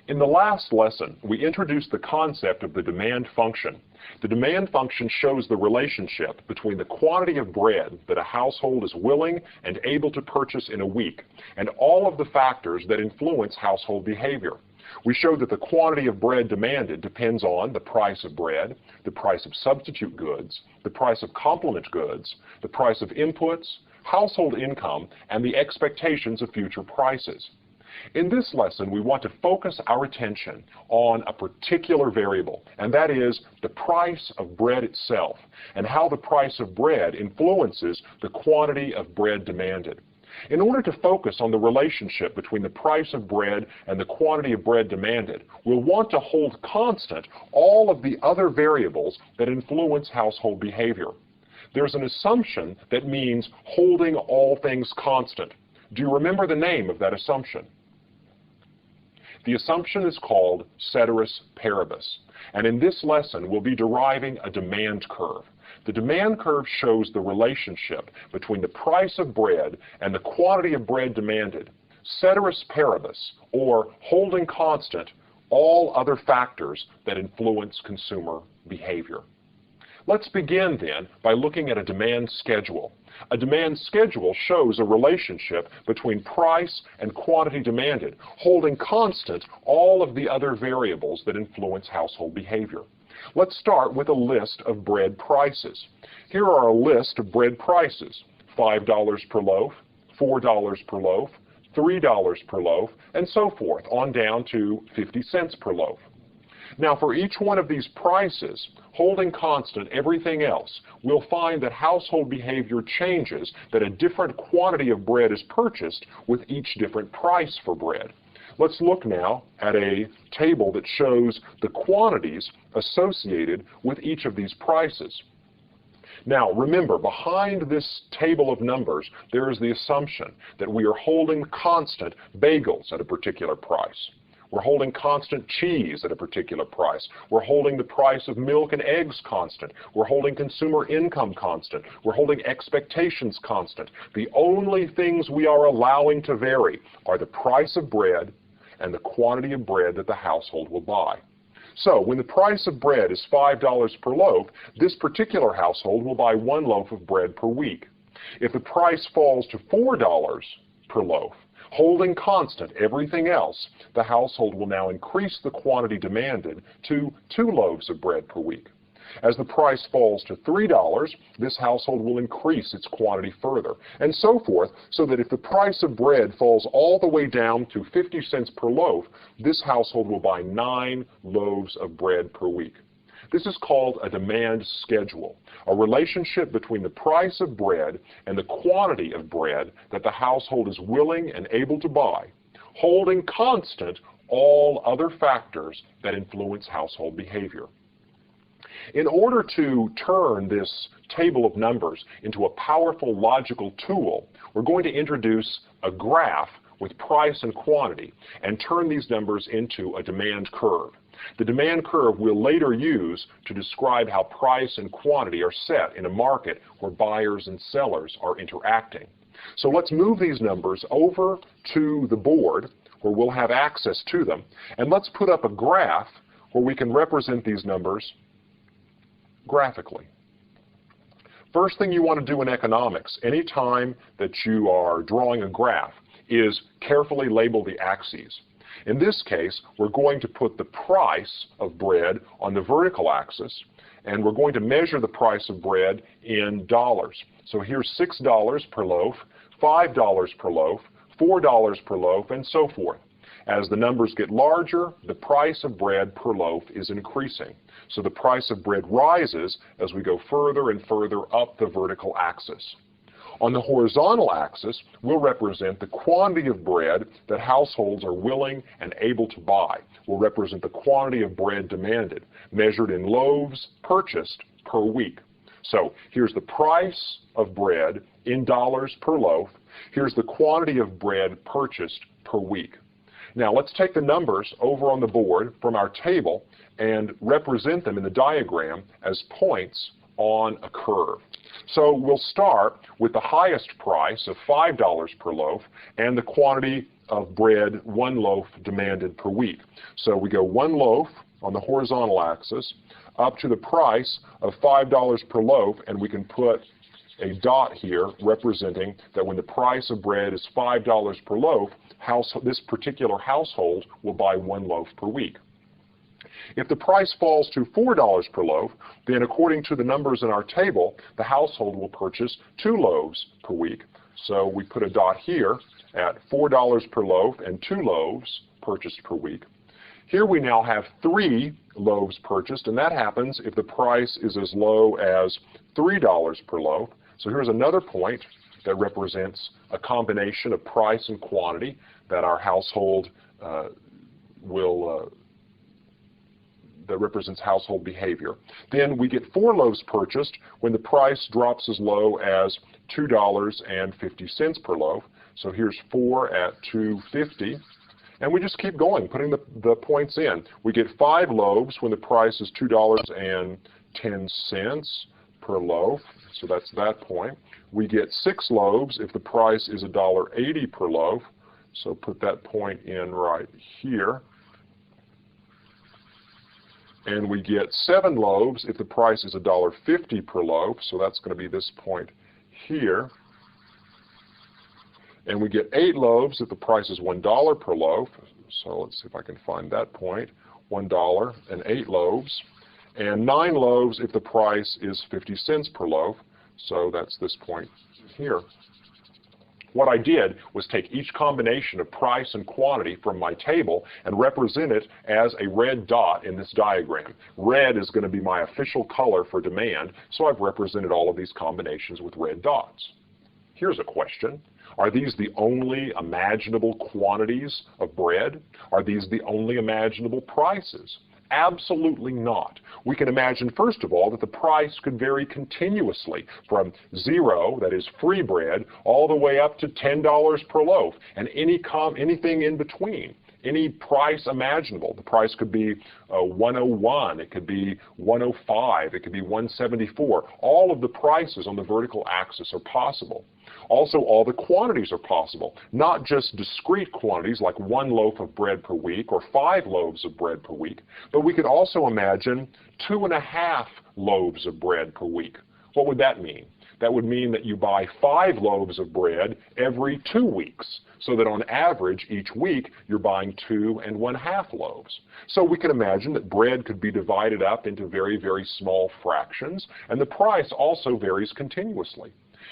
In the last lesson, we introduced the concept of the demand function. The demand function shows the relationship between the quantity of bread that a household is willing and able to purchase in a week, and all of the factors that influence household behavior. We showed that the quantity of bread demanded depends on the price of bread, the price of substitute goods, the price of complement goods, the price of inputs, household income, and the expectations of future prices. In this lesson, we want to focus our attention on a particular variable, and that is the price of bread itself, and how the price of bread influences the quantity of bread demanded. In order to focus on the relationship between the price of bread and the quantity of bread demanded, we'll want to hold constant all of the other variables that influence household behavior. There's an assumption that means holding all things constant. Do you remember the name of that assumption? The assumption is called ceteris paribus, and in this lesson we'll be deriving a demand curve. The demand curve shows the relationship between the price of bread and the quantity of bread demanded. Ceteris paribus, or holding constant all other factors that influence consumer behavior. Let's begin then by looking at a demand schedule. A demand schedule shows a relationship between price and quantity demanded, holding constant all of the other variables that influence household behavior. Let's start with a list of bread prices. Here are a list of bread prices: $5 per loaf, $4 per loaf, $3 per loaf, and so forth, on down to 50 cents per loaf. Now, for each one of these prices, holding constant everything else, we'll find that household behavior changes, that a different quantity of bread is purchased with each different price for bread. Let's look now at a table that shows the quantities associated with each of these prices. Now, remember, behind this table of numbers, there is the assumption that we are holding constant bagels at a particular price. We're holding constant cheese at a particular price. We're holding the price of milk and eggs constant. We're holding consumer income constant. We're holding expectations constant. The only things we are allowing to vary are the price of bread and the quantity of bread that the household will buy. So when the price of bread is $5 per loaf, this particular household will buy 1 loaf of bread per week. If the price falls to $4 per loaf, holding constant everything else, the household will now increase the quantity demanded to 2 loaves of bread per week. As the price falls to $3, this household will increase its quantity further, and so forth, so that if the price of bread falls all the way down to 50 cents per loaf, this household will buy 9 loaves of bread per week. This is called a demand schedule, a relationship between the price of bread and the quantity of bread that the household is willing and able to buy, holding constant all other factors that influence household behavior. In order to turn this table of numbers into a powerful logical tool, we're going to introduce a graph with price and quantity and turn these numbers into a demand curve. The demand curve we'll later use to describe how price and quantity are set in a market where buyers and sellers are interacting. So let's move these numbers over to the board where we'll have access to them, and let's put up a graph where we can represent these numbers graphically. First thing you want to do in economics, anytime that you are drawing a graph, is carefully label the axes. In this case, we're going to put the price of bread on the vertical axis, and we're going to measure the price of bread in dollars. So here's $6 per loaf, $5 per loaf, $4 per loaf, and so forth. As the numbers get larger, the price of bread per loaf is increasing. So the price of bread rises as we go further and further up the vertical axis. On the horizontal axis, we'll represent the quantity of bread that households are willing and able to buy. We'll represent the quantity of bread demanded, measured in loaves purchased per week. So here's the price of bread in dollars per loaf. Here's the quantity of bread purchased per week. Now let's take the numbers over on the board from our table and represent them in the diagram as points on a curve. So we'll start with the highest price of $5 per loaf and the quantity of bread, 1 loaf demanded per week. So we go 1 loaf on the horizontal axis up to the price of $5 per loaf, and we can put a dot here representing that when the price of bread is $5 per loaf, this particular household will buy 1 loaf per week. If the price falls to $4 per loaf, then according to the numbers in our table, the household will purchase 2 loaves per week. So we put a dot here at $4 per loaf and 2 loaves purchased per week. Here we now have 3 loaves purchased, and that happens if the price is as low as $3 per loaf. So here's another point that represents a combination of price and quantity that our household that represents household behavior. Then we get 4 loaves purchased when the price drops as low as $2.50 per loaf. So here's 4 at $2.50. And we just keep going, putting the points in. We get 5 loaves when the price is $2.10 per loaf. So that's that point. We get 6 loaves if the price is $1.80 per loaf. So put that point in right here. And we get 7 loaves if the price is $1.50 per loaf. So that's going to be this point here. And we get 8 loaves if the price is $1 per loaf. So let's see if I can find that point. $1 and 8 loaves. And 9 loaves if the price is 50 cents per loaf. So that's this point here. What I did was take each combination of price and quantity from my table and represent it as a red dot in this diagram. Red is going to be my official color for demand, so I've represented all of these combinations with red dots. Here's a question. Are these the only imaginable quantities of bread? Are these the only imaginable prices? Absolutely not. We can imagine, first of all, that the price could vary continuously from 0, that is free bread, all the way up to $10 per loaf, and anything in between. Any price imaginable. The price could be 101, it could be 105, it could be 174. All of the prices on the vertical axis are possible. Also, all the quantities are possible, not just discrete quantities like 1 loaf of bread per week or 5 loaves of bread per week, but we could also imagine 2.5 loaves of bread per week. What would that mean? That would mean that you buy 5 loaves of bread every 2 weeks, so that on average each week you're buying 2½ loaves. So we can imagine that bread could be divided up into very, very small fractions, and the price also varies continuously.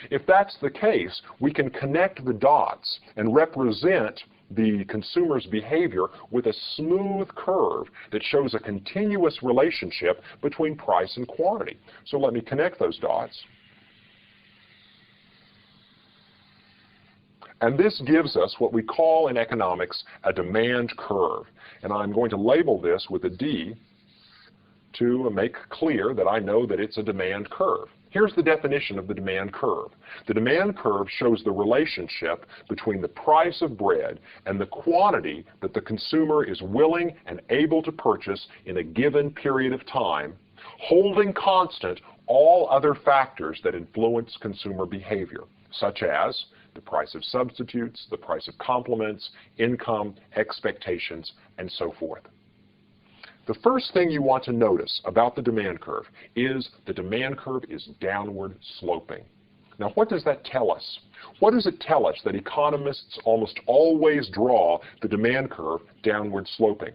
If that's the case, we can connect the dots and represent the consumer's behavior with a smooth curve that shows a continuous relationship between price and quantity. So let me connect those dots. And this gives us what we call in economics a demand curve. And I'm going to label this with a D to make clear that I know that it's a demand curve. Here's the definition of the demand curve. The demand curve shows the relationship between the price of bread and the quantity that the consumer is willing and able to purchase in a given period of time, holding constant all other factors that influence consumer behavior, such as the price of substitutes, the price of complements, income, expectations, and so forth. The first thing you want to notice about the demand curve is the demand curve is downward sloping. Now, what does that tell us? What does it tell us that economists almost always draw the demand curve downward sloping?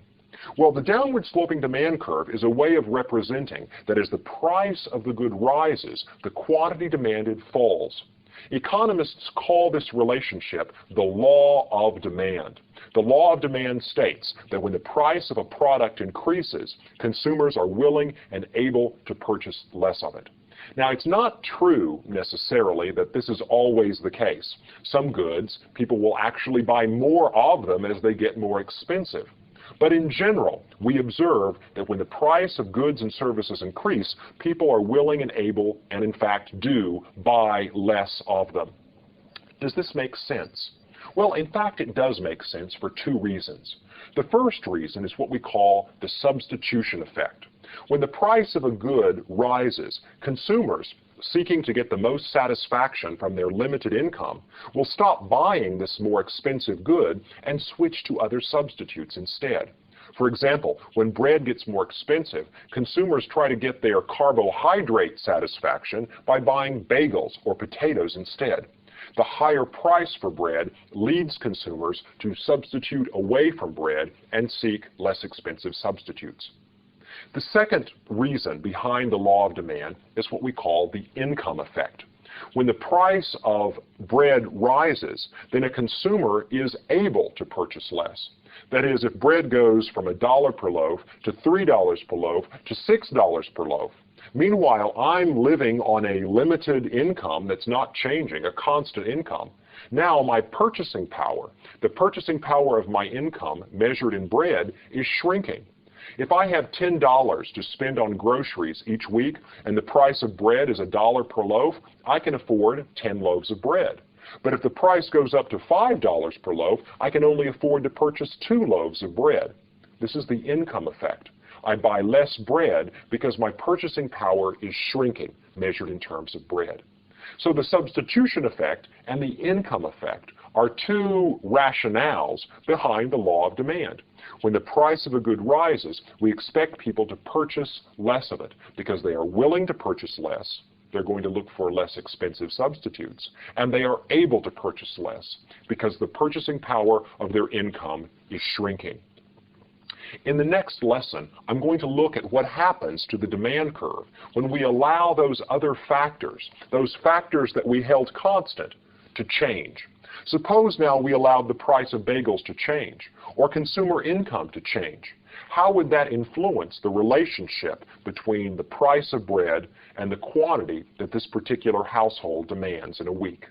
Well, the downward sloping demand curve is a way of representing that as the price of the good rises, the quantity demanded falls. Economists call this relationship the law of demand. The law of demand states that when the price of a product increases, consumers are willing and able to purchase less of it. Now, it's not true necessarily that this is always the case. Some goods, people will actually buy more of them as they get more expensive. But in general, we observe that when the price of goods and services increase, people are willing and able, and in fact do, buy less of them. Does this make sense? Well, in fact, it does make sense for two reasons. The first reason is what we call the substitution effect. When the price of a good rises, consumers seeking to get the most satisfaction from their limited income will stop buying this more expensive good and switch to other substitutes instead. For example, when bread gets more expensive, consumers try to get their carbohydrate satisfaction by buying bagels or potatoes instead. The higher price for bread leads consumers to substitute away from bread and seek less expensive substitutes. The second reason behind the law of demand is what we call the income effect. When the price of bread rises, then a consumer is able to purchase less. That is, if bread goes from $1 per loaf to $3 per loaf to $6 per loaf, meanwhile, I'm living on a limited income that's not changing, a constant income. Now my purchasing power, the purchasing power of my income measured in bread, is shrinking. If I have $10 to spend on groceries each week and the price of bread is $1 per loaf, I can afford 10 loaves of bread. But if the price goes up to $5 per loaf, I can only afford to purchase 2 loaves of bread. This is the income effect. I buy less bread because my purchasing power is shrinking, measured in terms of bread. So the substitution effect and the income effect are two rationales behind the law of demand. When the price of a good rises, we expect people to purchase less of it because they are willing to purchase less. They're going to look for less expensive substitutes, and they are able to purchase less because the purchasing power of their income is shrinking. In the next lesson, I'm going to look at what happens to the demand curve when we allow those other factors, those factors that we held constant, to change. Suppose now we allowed the price of bagels to change, or consumer income to change. How would that influence the relationship between the price of bread and the quantity that this particular household demands in a week?